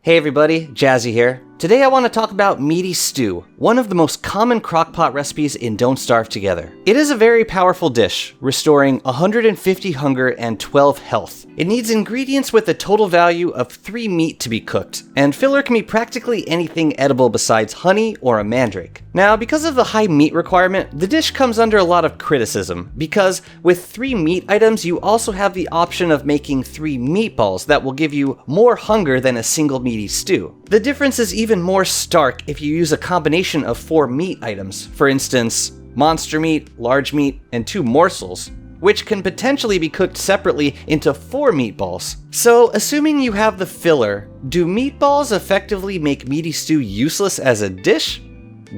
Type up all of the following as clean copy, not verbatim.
Hey everybody, Jazzy here. Today I want to talk about meaty stew, one of the most common crockpot recipes in Don't Starve Together. It is a very powerful dish, restoring 150 hunger and 12 health. It needs ingredients with a total value of 3 meat to be cooked, and filler can be practically anything edible besides honey or a mandrake. Now, because of the high meat requirement, the dish comes under a lot of criticism, because with 3 meat items you also have the option of making 3 meatballs that will give you more hunger than a single meaty stew. The difference is even more stark if you use a combination of 4 meat items, for instance, monster meat, large meat, and 2 morsels, which can potentially be cooked separately into 4 meatballs. So, assuming you have the filler, do meatballs effectively make meaty stew useless as a dish?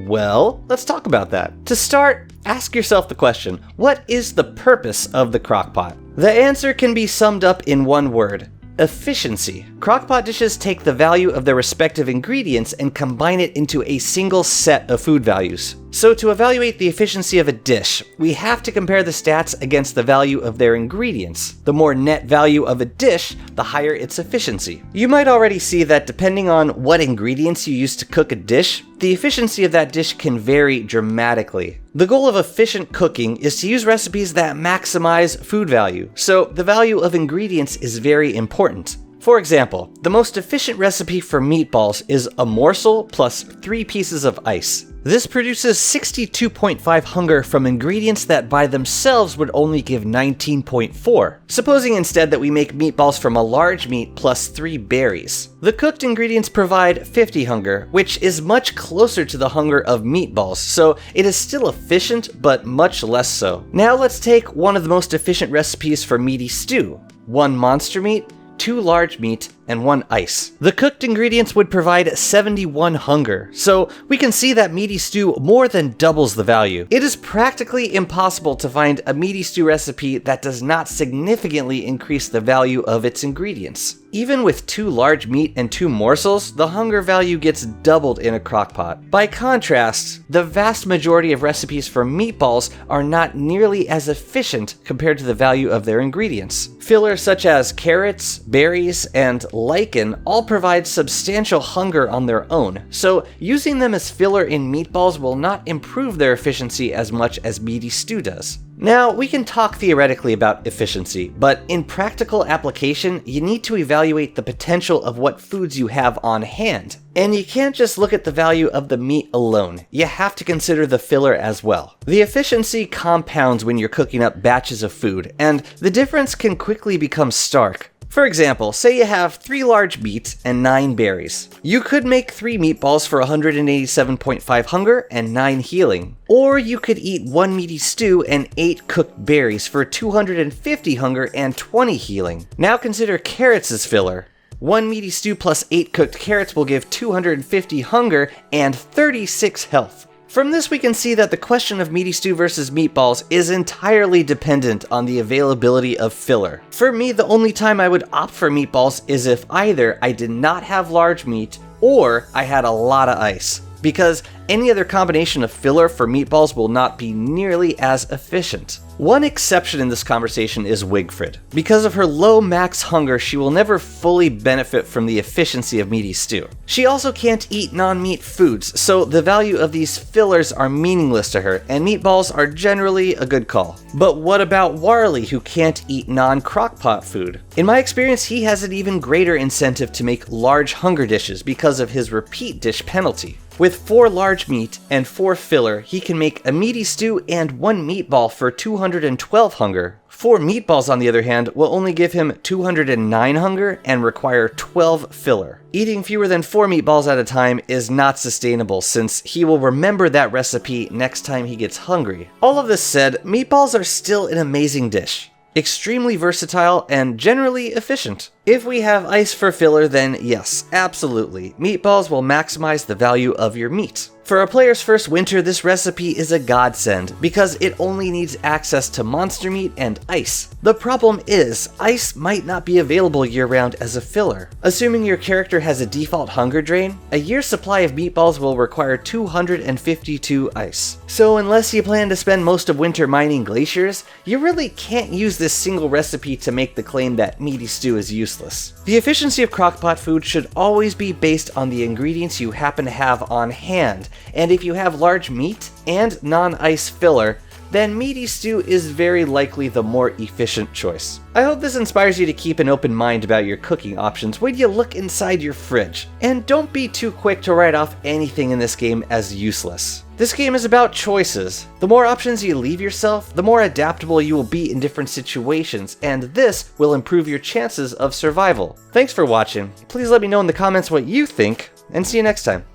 Well, let's talk about that. To start, ask yourself the question, what is the purpose of the crockpot? The answer can be summed up in one word: efficiency. Crockpot dishes take the value of their respective ingredients and combine it into a single set of food values. So to evaluate the efficiency of a dish, we have to compare the stats against the value of their ingredients. The more net value of a dish, the higher its efficiency. You might already see that depending on what ingredients you use to cook a dish, the efficiency of that dish can vary dramatically. The goal of efficient cooking is to use recipes that maximize food value, so the value of ingredients is very important. For example, the most efficient recipe for meatballs is a morsel plus 3 pieces of ice. This produces 62.5 hunger from ingredients that by themselves would only give 19.4. Supposing instead that we make meatballs from a large meat plus 3 berries. The cooked ingredients provide 50 hunger, which is much closer to the hunger of meatballs, so it is still efficient, but much less so. Now let's take one of the most efficient recipes for meaty stew: 1 monster meat, 2 large meat, and 1 ice. The cooked ingredients would provide 71 hunger, so we can see that meaty stew more than doubles the value. It is practically impossible to find a meaty stew recipe that does not significantly increase the value of its ingredients. Even with 2 large meat and 2 morsels, the hunger value gets doubled in a crockpot. By contrast, the vast majority of recipes for meatballs are not nearly as efficient compared to the value of their ingredients. Fillers such as carrots, berries, and lichen all provide substantial hunger on their own, so using them as filler in meatballs will not improve their efficiency as much as meaty stew does. Now, we can talk theoretically about efficiency, but in practical application, you need to evaluate the potential of what foods you have on hand. And you can't just look at the value of the meat alone, you have to consider the filler as well. The efficiency compounds when you're cooking up batches of food, and the difference can quickly become stark. For example, say you have 3 large meat and 9 berries. You could make 3 meatballs for 187.5 hunger and 9 healing. Or you could eat 1 meaty stew and 8 cooked berries for 250 hunger and 20 healing. Now consider carrots as filler. 1 meaty stew plus 8 cooked carrots will give 250 hunger and 36 health. From this we can see that the question of meaty stew versus meatballs is entirely dependent on the availability of filler. For me, the only time I would opt for meatballs is if either I did not have large meat or I had a lot of ice, because any other combination of filler for meatballs will not be nearly as efficient. One exception in this conversation is Wigfrid. Because of her low max hunger, she will never fully benefit from the efficiency of meaty stew. She also can't eat non-meat foods, so the value of these fillers are meaningless to her, and meatballs are generally a good call. But what about Warley, who can't eat non-crockpot food? In my experience, he has an even greater incentive to make large hunger dishes because of his repeat dish penalty. With 4 large meat and 4 filler, he can make a meaty stew and 1 meatball for 212 hunger. 4 meatballs, on the other hand, will only give him 209 hunger and require 12 filler. Eating fewer than 4 meatballs at a time is not sustainable, since he will remember that recipe next time he gets hungry. All of this said, meatballs are still an amazing dish. Extremely versatile and generally efficient. If we have ice for filler, then yes, absolutely, meatballs will maximize the value of your meat. For a player's first winter, this recipe is a godsend because it only needs access to monster meat and ice. The problem is, ice might not be available year-round as a filler. Assuming your character has a default hunger drain, a year's supply of meatballs will require 252 ice. So unless you plan to spend most of winter mining glaciers, you really can't use this single recipe to make the claim that meaty stew is useless. The efficiency of crockpot food should always be based on the ingredients you happen to have on hand, and if you have large meat and non-ice filler, then meaty stew is very likely the more efficient choice. I hope this inspires you to keep an open mind about your cooking options when you look inside your fridge, and don't be too quick to write off anything in this game as useless. This game is about choices. The more options you leave yourself, the more adaptable you will be in different situations, and this will improve your chances of survival. Thanks for watching. Please let me know in the comments what you think, and see you next time.